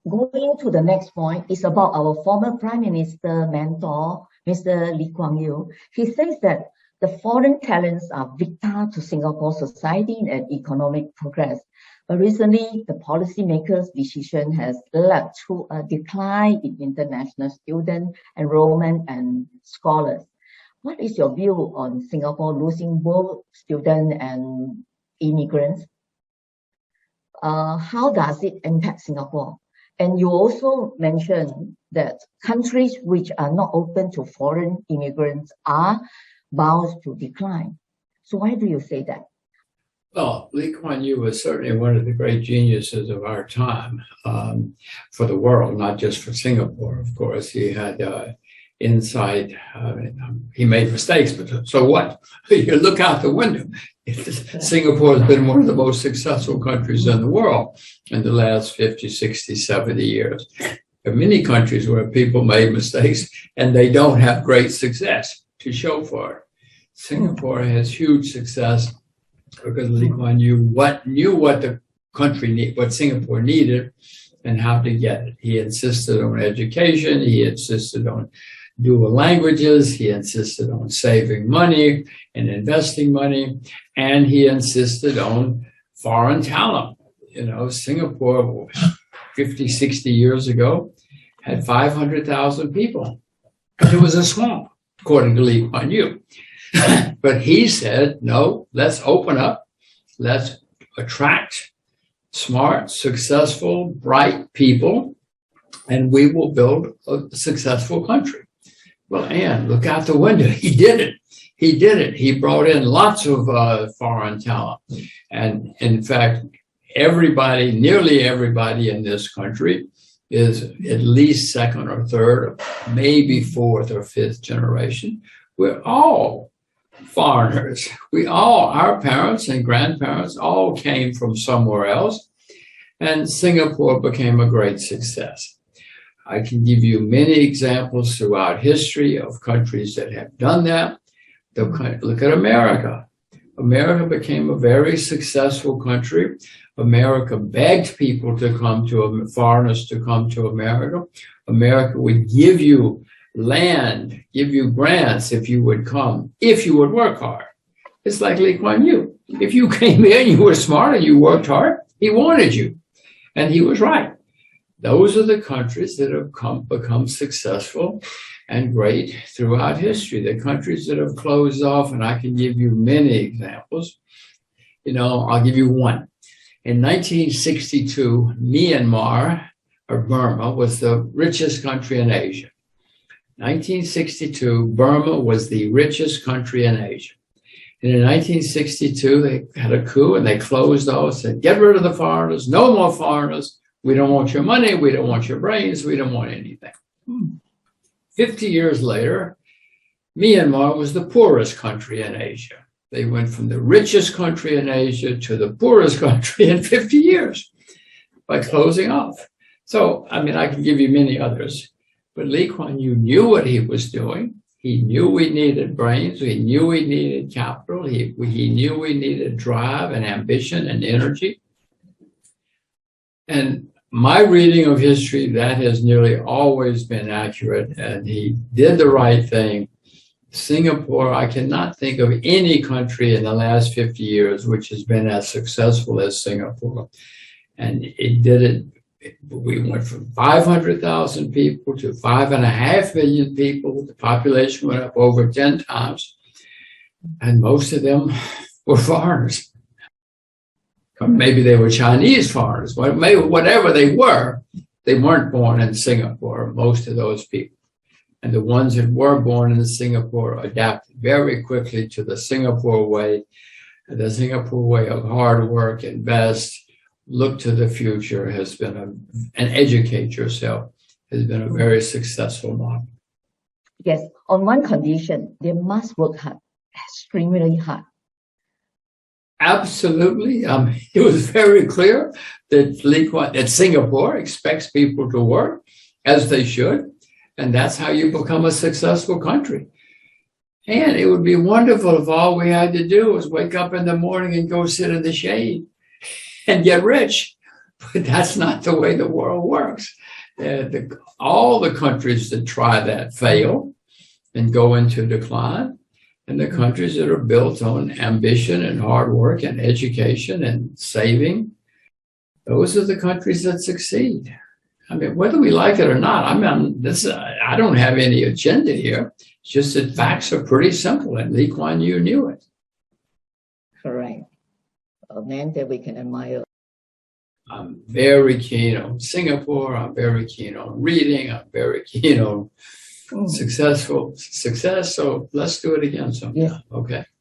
going to the next point is about our former Prime Minister mentor, Mr. Lee Kuan Yew. He says that the foreign talents are vital to Singapore society and economic progress. But recently, the policymakers' decision has led to a decline in international student enrollment and scholars. What is your view on Singapore losing both students and immigrants? How does it impact Singapore? And you also mentioned that countries which are not open to foreign immigrants are bound to decline. So why do you say that? Well, Lee Kuan Yew was certainly one of the great geniuses of our time for the world, not just for Singapore, of course. He had insight. He made mistakes, but so what? You look out the window. Singapore has been one of the most successful countries in the world in the last 50, 60, 70 years. There are many countries where people made mistakes and they don't have great success to show for it. Singapore has huge success because Lee Kuan Yew knew what the country needed, what Singapore needed, and how to get it. He insisted on education. He insisted on dual languages. He insisted on saving money and investing money, and he insisted on foreign talent. You know, Singapore 50, 60 years ago had 500,000 people. It was a swamp, according to Lee Kuan Yew. But he said, no, let's open up. Let's attract smart, successful, bright people, and we will build a successful country. Well, and look out the window. He did it. He did it. He brought in lots of foreign talent. And in fact, nearly everybody in this country is at least second or third, or maybe fourth or fifth generation. We're all foreigners. Our parents and grandparents all came from somewhere else, and Singapore became a great success. I can give you many examples throughout history of countries that have done that. Look at America. America became a very successful country. America begged people to come to, foreigners to come to America. America would give you land, give you grants if you would come, if you would work hard. It's like Lee Kuan Yew. If you came here and you were smart and you worked hard, he wanted you. And he was right. Those are the countries that have become successful and great throughout history. The countries that have closed off, and I can give you many examples. You know, I'll give you one. In 1962, Myanmar, or Burma, was the richest country in Asia. 1962, Burma was the richest country in Asia. And in 1962, they had a coup and they closed off, said, get rid of the foreigners, no more foreigners. We don't want your money. We don't want your brains. We don't want anything. 50 years later, Myanmar was the poorest country in Asia. They went from the richest country in Asia to the poorest country in 50 years by closing off. So, I mean, I can give you many others, but Lee Kuan Yew knew what he was doing. He knew we needed brains. He knew we needed capital. He knew we needed drive and ambition and energy. And my reading of history, that has nearly always been accurate, and he did the right thing. Singapore, I cannot think of any country in the last 50 years which has been as successful as Singapore. And it did it. We went from 500,000 people to 5.5 million people. The population went up over 10 times, and most of them were foreigners. Maybe they were Chinese foreigners, maybe whatever they weren't born in Singapore, most of those people. And the ones that were born in Singapore adapted very quickly to the Singapore way of hard work, invest, look to the future has been and educate yourself has been a very successful model. Yes, on one condition, they must work hard, extremely hard. Absolutely. It was very clear that Singapore expects people to work as they should, and that's how you become a successful country. And it would be wonderful if all we had to do was wake up in the morning and go sit in the shade and get rich. But that's not the way the world works. All the countries that try that fail and go into decline. And the countries that are built on ambition and hard work and education and saving, those are the countries that succeed. I mean, whether we like it or not, I don't have any agenda here. It's just that facts are pretty simple, and Lee Kuan Yew knew it. Correct. A man that we can admire. I'm very keen on Singapore. I'm very keen on reading. I'm very keen on success. So let's do it again sometime. Yes. Okay.